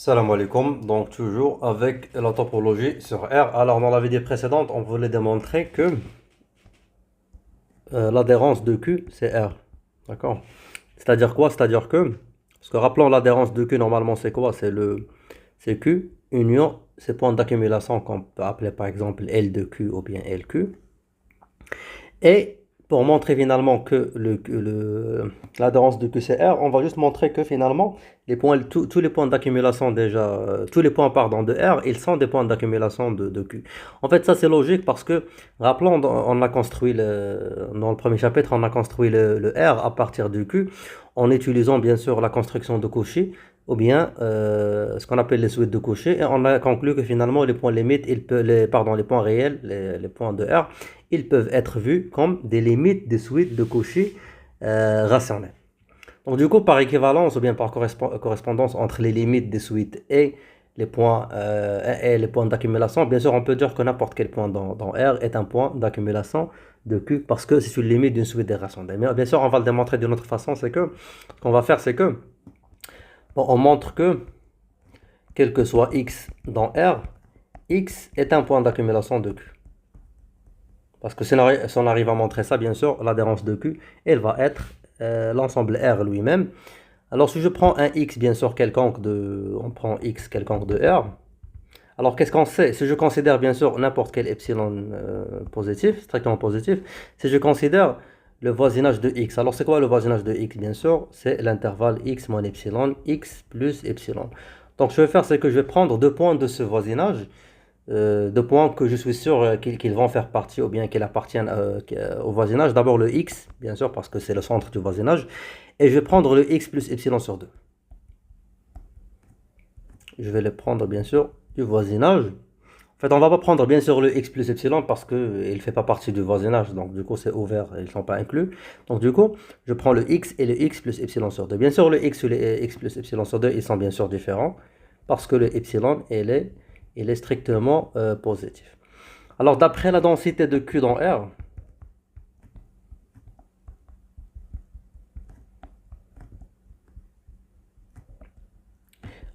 Salam alaikum, donc toujours avec la topologie sur R. Alors dans la vidéo précédente, on voulait démontrer que l'adhérence de Q c'est R. D'accord? C'est-à-dire quoi? C'est-à-dire que, parce que rappelons l'adhérence de Q normalement c'est quoi? C'est Q union ces points d'accumulation qu'on peut appeler par exemple L de Q ou bien LQ. Et pour montrer finalement que l'adhérence de QCR, on va juste montrer que finalement, tous les points d'accumulation déjà, tous les points pardon, de R, ils sont des points d'accumulation de Q. En fait, ça c'est logique parce que, rappelons, on a construit dans le premier chapitre, on a construit le R à partir du Q en utilisant bien sûr la construction de Cauchy ou bien ce qu'on appelle les suites de Cauchy et on a conclu que finalement les points limites, les points réels, les points de R, ils peuvent être vus comme des limites des suites de Cauchy rationnelles. Donc du coup, par équivalence ou bien par correspondance entre les limites des suites et les points d'accumulation, bien sûr, on peut dire que n'importe quel point dans R est un point d'accumulation de Q parce que c'est une limite d'une suite des rationnelles. Mais bien sûr, on va le démontrer d'une autre façon, c'est que ce qu'on va faire, c'est que on montre que quel que soit X dans R, X est un point d'accumulation de Q. Parce que si on arrive à montrer ça, bien sûr, l'adhérence de Q, elle va être l'ensemble R lui-même. Alors si je prends un X, bien sûr, on prend X quelconque de R. Alors qu'est-ce qu'on sait? Si je considère bien sûr n'importe quel epsilon positif, strictement positif, si je considère le voisinage de X. Alors c'est quoi le voisinage de X? Bien sûr, c'est l'intervalle X moins epsilon, X plus epsilon. Donc ce que je vais faire, c'est que je vais prendre deux points de ce voisinage de points que je suis sûr qu'ils vont faire partie ou bien qu'ils appartiennent au voisinage. D'abord le x, bien sûr, parce que c'est le centre du voisinage. Et je vais prendre le x plus epsilon sur 2. Je vais le prendre, bien sûr, du voisinage. En fait, on ne va pas prendre, bien sûr, le x plus epsilon parce qu'il ne fait pas partie du voisinage. Donc, du coup, c'est ouvert, ils ne sont pas inclus. Donc, du coup, je prends le x et le x plus epsilon sur 2. Bien sûr, le x et le x plus epsilon sur 2, ils sont bien sûr différents parce que le epsilon, il est strictement positif. Alors, d'après la densité de Q dans R,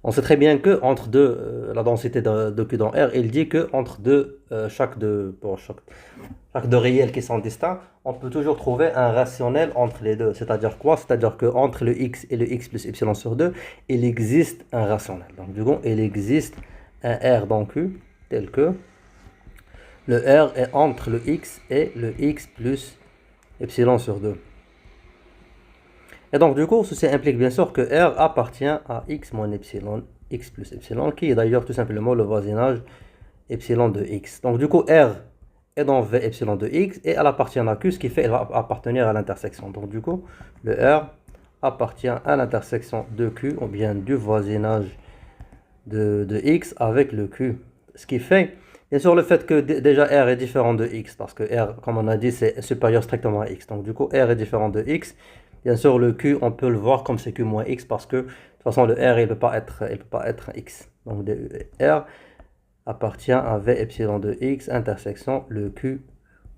on sait très bien que entre deux, la densité de Q dans R, il dit que entre deux, chaque deux réels qui sont distincts, on peut toujours trouver un rationnel entre les deux. C'est-à-dire quoi? C'est-à-dire qu'entre le x et le x plus epsilon sur 2, il existe un rationnel. Donc, du coup, il existe un R dans Q, tel que le R est entre le x et le x plus epsilon sur 2. Et donc, du coup, ceci implique bien sûr que R appartient à x moins epsilon, x plus epsilon, qui est d'ailleurs tout simplement le voisinage epsilon de x. Donc, du coup, R est dans V epsilon de x et elle appartient à Q, ce qui fait qu'elle va appartenir à l'intersection. Donc, du coup, le R appartient à l'intersection de Q, ou bien du voisinage de x avec le Q. Ce qui fait, bien sûr, le fait que déjà R est différent de x, parce que R, comme on a dit, c'est supérieur strictement à x. Donc, du coup, R est différent de x. Bien sûr, le Q, on peut le voir comme c'est Q moins X parce que de toute façon, le R, il ne peut pas être X. Donc, R appartient à V epsilon de X intersection le Q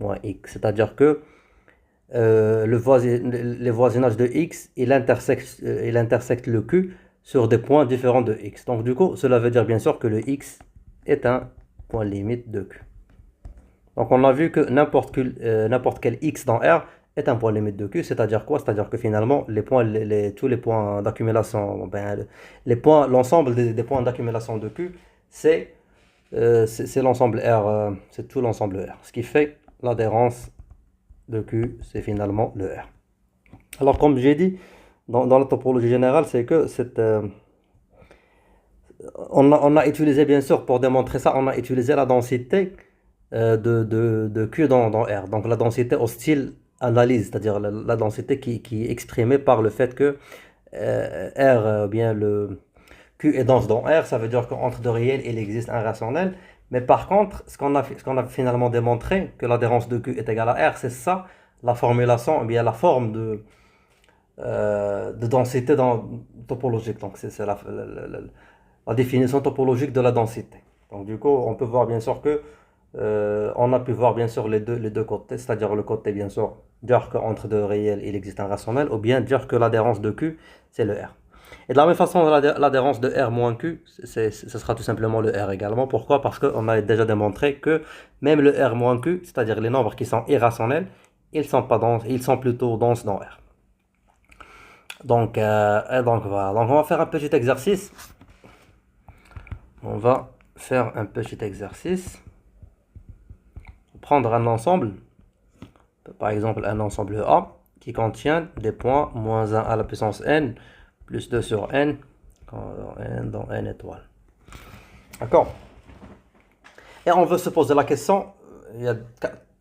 moins X. C'est-à-dire que les voisinages de X, il intersecte le Q sur des points différents de X. Donc, du coup, cela veut dire bien sûr que le X est un point limite de Q. Donc, on a vu que n'importe quel X dans R est un point limite de Q, c'est-à-dire quoi? C'est-à-dire que finalement, tous les points d'accumulation, ben, l'ensemble des points d'accumulation de Q, c'est l'ensemble R, c'est tout l'ensemble R. Ce qui fait l'adhérence de Q, c'est finalement le R. Alors, comme j'ai dit, dans la topologie générale, c'est que on a utilisé, bien sûr, pour démontrer ça, on a utilisé la densité de Q dans R. Donc la densité au style analyse, c'est-à-dire la densité qui est exprimée par le fait que R, bien le Q est dense dans R, ça veut dire qu'entre deux réels, il existe un rationnel. Mais par contre, ce qu'on a finalement démontré, que l'adhérence de Q est égale à R, c'est ça, la formulation, bien la forme de densité topologique. Donc c'est la définition topologique de la densité. Donc du coup, on peut voir bien sûr que on a pu voir bien sûr les deux côtés, c'est-à-dire le côté bien sûr dire qu'entre deux réels il existe un rationnel, ou bien dire que l'adhérence de Q c'est le R. Et de la même façon, l'adhérence de R moins Q, ce sera tout simplement le R également. Pourquoi? Parce qu'on a déjà démontré que même le R moins Q, c'est-à-dire les nombres qui sont irrationnels, ils sont pas denses, ils sont plutôt denses dans R. Donc voilà. Donc on va faire un petit exercice. On va faire un petit exercice. Prendre un ensemble, par exemple un ensemble A, qui contient des points moins 1 à la puissance n, plus 2 sur n, dans n étoiles. D'accord? Et on veut se poser la question, il y a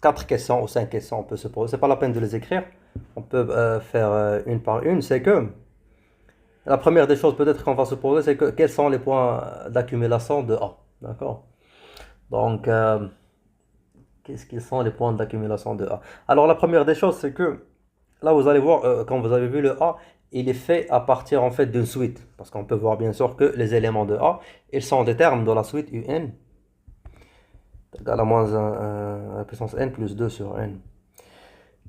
4 questions ou 5 questions on peut se poser, c'est pas la peine de les écrire, on peut faire une par une, c'est que la première des choses peut-être qu'on va se poser, c'est que quels sont les points d'accumulation de A. D'accord? Donc, qu'est-ce qu'ils sont les points d'accumulation de A? Alors la première des choses, c'est que là vous allez voir, quand vous avez vu le A, il est fait à partir en fait d'une suite. Parce qu'on peut voir bien sûr que les éléments de A, ils sont des termes de la suite UN égale à moins 1 à la puissance n plus 2 sur n.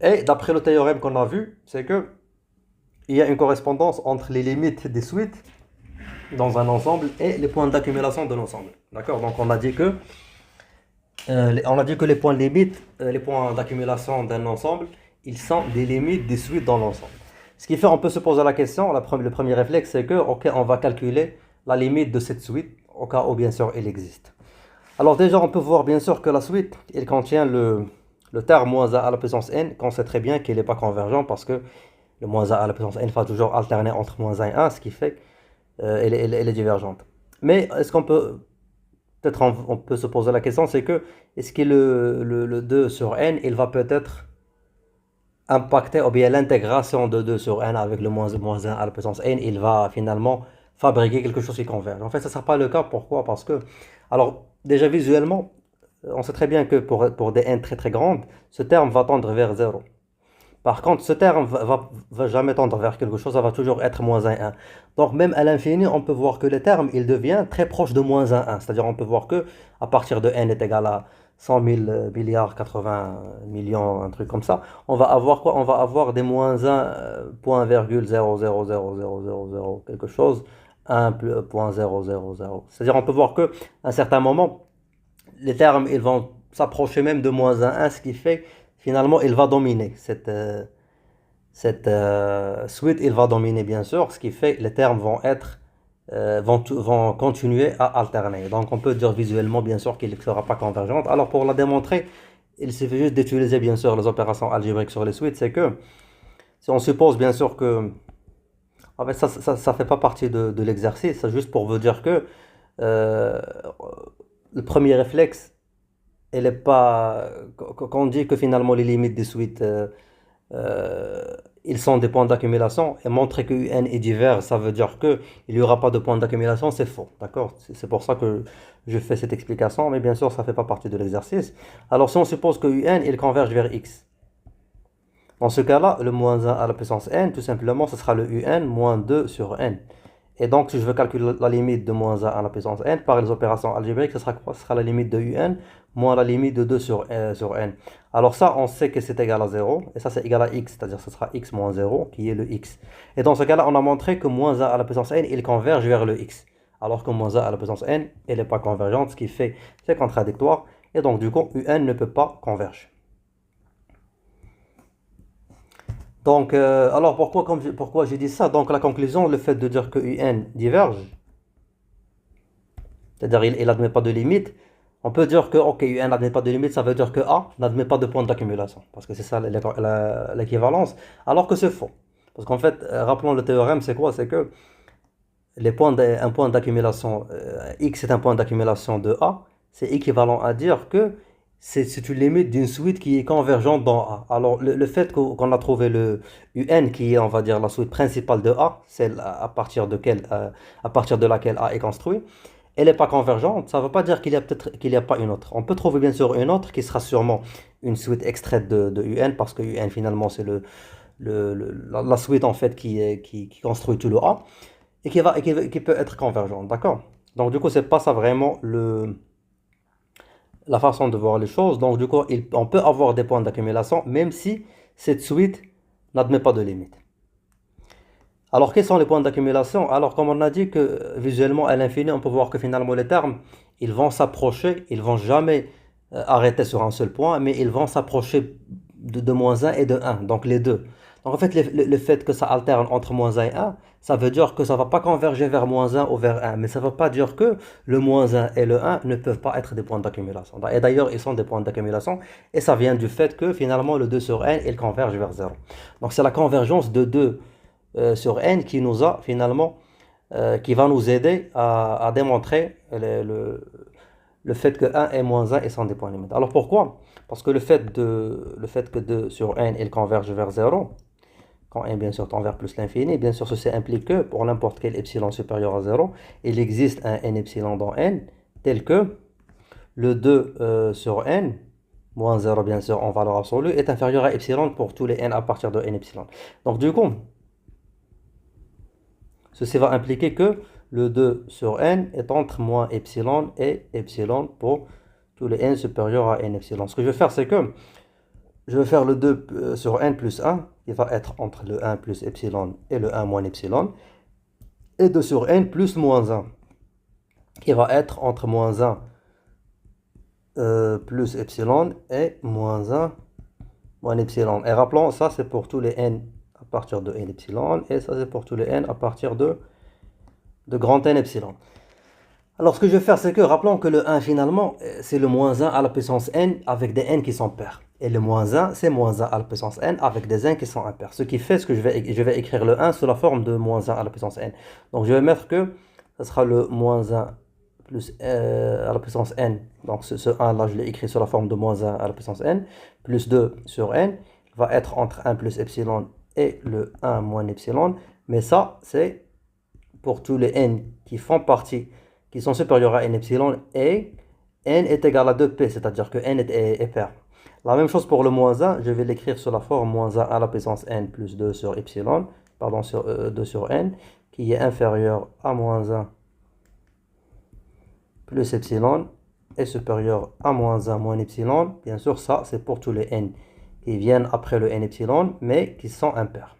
Et d'après le théorème qu'on a vu, c'est que il y a une correspondance entre les limites des suites dans un ensemble et les points d'accumulation de l'ensemble. D'accord? Donc on a dit que les points limites, les points d'accumulation d'un ensemble, ils sont des limites des suites dans l'ensemble. Ce qui fait, on peut se poser la question, le premier réflexe, c'est que, ok, on va calculer la limite de cette suite, au cas où, bien sûr, elle existe. Alors déjà, on peut voir, bien sûr, que la suite, elle contient le terme moins 1 à la puissance n, qu'on sait très bien qu'il n'est pas convergent, parce que le moins 1 à la puissance n va toujours alterner entre moins 1 et 1, ce qui fait qu'elle est divergente. Mais est-ce qu'on peut... Peut-être on peut se poser la question, c'est que, est-ce que le 2 sur n, il va peut-être impacter, ou bien l'intégration de 2 sur n avec le moins 1 à la puissance n, il va finalement fabriquer quelque chose qui converge. En fait, ce ne sera pas le cas. Pourquoi? Parce que, alors, déjà visuellement, on sait très bien que pour des n très très grandes, ce terme va tendre vers 0. Par contre, ce terme va jamais tendre vers quelque chose, ça va toujours être moins 1, 1. Donc même à l'infini, on peut voir que le terme, il devient très proche de moins 1, 1. C'est-à-dire on peut voir que à partir de n est égal à 100 000 milliards, 80 millions, un truc comme ça, on va avoir quoi? On va avoir des moins 1, point virgule 0,00000, quelque chose, 1,000. C'est-à-dire on peut voir que à un certain moment, les termes, ils vont s'approcher même de moins 1, 1, ce qui fait finalement, il va dominer. Cette suite, il va dominer bien sûr, ce qui fait que les termes vont continuer à alterner. Donc on peut dire visuellement bien sûr qu'il ne sera pas convergente. Alors pour la démontrer, il suffit juste d'utiliser bien sûr les opérations algébriques sur les suites. C'est que si on suppose bien sûr que... En fait, ça fait pas partie de l'exercice, c'est juste pour vous dire que euh, le premier réflexe, elle est pas... Quand on dit que finalement les limites des suites, euh, ils sont des points d'accumulation, et montrer que UN est divers, ça veut dire qu'il n'y aura pas de points d'accumulation, c'est faux. D'accord? C'est pour ça que je fais cette explication, mais bien sûr, ça ne fait pas partie de l'exercice. Alors, si on suppose que UN, il converge vers X, dans ce cas-là, le moins 1 à la puissance n, tout simplement, ce sera le UN moins 2 sur n. Et donc, si je veux calculer la limite de moins 1 à la puissance n par les opérations algébriques, ce sera quoi? Ce sera la limite de UN moins la limite de 2 sur n. Alors ça, on sait que c'est égal à 0, et ça c'est égal à x, c'est-à-dire que ce sera x moins 0, qui est le x. Et dans ce cas-là, on a montré que moins 1 à la puissance n, il converge vers le x. Alors que moins 1 à la puissance n, elle n'est pas convergente, ce qui fait c'est contradictoire, et donc du coup, UN ne peut pas converger. Donc, alors pourquoi j'ai dit ça? Donc la conclusion, le fait de dire que UN diverge, c'est-à-dire il n'admet pas de limite, on peut dire que ok, UN n'admet pas de limite, ça veut dire que A n'admet pas de point d'accumulation, parce que c'est ça l'équivalence, alors que c'est faux. Parce qu'en fait, rappelons le théorème, c'est quoi? C'est que un point d'accumulation, X est un point d'accumulation de A, c'est équivalent à dire que c'est une limite d'une suite qui est convergente dans A. Alors, le fait qu'on a trouvé le UN, qui est, on va dire, la suite principale de A, celle à partir de laquelle A est construit, elle n'est pas convergente, ça ne veut pas dire qu'il n'y a pas une autre. On peut trouver bien sûr une autre qui sera sûrement une suite extraite de UN, parce que UN finalement c'est la suite en fait qui construit tout le A, et qui peut être convergente, d'accord? Donc du coup, c'est pas ça vraiment la façon de voir les choses. Donc du coup, on peut avoir des points d'accumulation même si cette suite n'admet pas de limite. Alors, quels sont les points d'accumulation? Alors, comme on a dit que visuellement, à l'infini, on peut voir que finalement, les termes, ils vont s'approcher, ils vont jamais arrêter sur un seul point, mais ils vont s'approcher de moins un et de un, donc les deux. Donc, en fait, le fait que ça alterne entre moins un et un, ça veut dire que ça va pas converger vers moins un ou vers un, mais ça veut pas dire que le moins un et le un ne peuvent pas être des points d'accumulation. Et d'ailleurs, ils sont des points d'accumulation, et ça vient du fait que finalement, le 2 sur n, il converge vers zéro. Donc, c'est la convergence de 2 sur n qui nous a finalement, qui va nous aider à démontrer le fait que un et moins un ils sont des points limites. Alors pourquoi? Parce que le fait que 2 sur n il converge vers zéro, quand n bien sûr tend vers plus l'infini, bien sûr ceci implique que pour n'importe quel epsilon supérieur à zéro, il existe un n epsilon dans n tel que le 2 sur n moins zéro bien sûr en valeur absolue est inférieur à epsilon pour tous les n à partir de n epsilon. Donc du coup, ceci va impliquer que le 2 sur n est entre moins epsilon et epsilon pour tous les n supérieurs à n epsilon. Ce que je vais faire, c'est que je vais faire le 2 sur n plus 1, qui va être entre le 1 plus epsilon et le 1 moins epsilon, et 2 sur n plus moins 1, qui va être entre moins 1 plus epsilon et moins 1 moins epsilon. Et rappelons, ça c'est pour tous les n à partir de n epsilon, et ça c'est pour tous les n à partir de grand N epsilon. Alors ce que je vais faire, c'est que rappelons que le 1 finalement, c'est le moins 1 à la puissance n avec des n qui sont pairs. Et le moins 1, c'est moins 1 à la puissance n avec des n qui sont impairs. Ce qui fait ce que je vais écrire le 1 sous la forme de moins 1 à la puissance n. Donc je vais mettre que ce sera le moins 1 plus à la puissance n. Donc ce 1 là, je l'ai écrit sous la forme de moins 1 à la puissance n, plus 2 sur n, va être entre 1 plus epsilon et le 1 moins epsilon. Mais ça, c'est pour tous les n qui font partie, qui sont supérieurs à n epsilon, et n est égal à 2p, c'est-à-dire que n est pair. La même chose pour le moins 1, je vais l'écrire sous la forme moins 1 à la puissance n plus 2 sur epsilon, pardon, sur 2 sur n, qui est inférieur à moins 1 plus epsilon, est supérieur à moins 1 moins epsilon. Bien sûr, ça, c'est pour tous les n qui viennent après le n epsilon, mais qui sont impairs.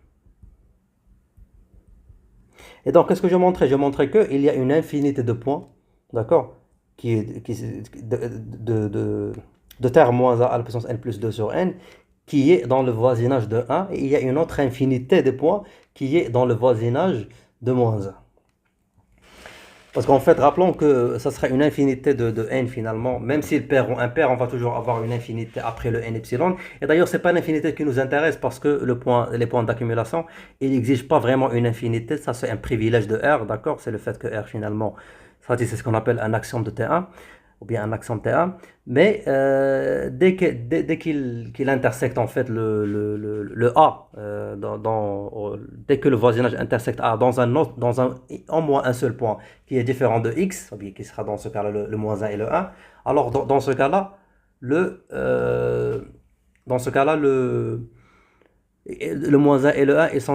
Et donc, qu'est-ce que je montrais? Je montrais qu'il y a une infinité de points, d'accord, de termes moins 1 à la puissance n plus 2 sur n, qui est dans le voisinage de 1, et il y a une autre infinité de points qui est dans le voisinage de moins 1. Parce qu'en fait, rappelons que ça sera une infinité de n finalement, même s'ils pair ou impair, on va toujours avoir une infinité après le n epsilon. Et d'ailleurs, c'est pas l'infinité qui nous intéresse parce que les points d'accumulation, ils n'exigent pas vraiment une infinité. Ça, c'est un privilège de R, d'accord? C'est le fait que R finalement, ça c'est ce qu'on appelle un axiome de T1 ou bien un axiome T1. Mais dès qu'il intersecte en fait le A, dès que le voisinage intersecte A dans un autre, en moins un seul point qui est différent de X, ou bien qui sera dans ce cas-là le moins 1 et le 1, alors dans ce cas-là, le moins 1 et le 1, ils sont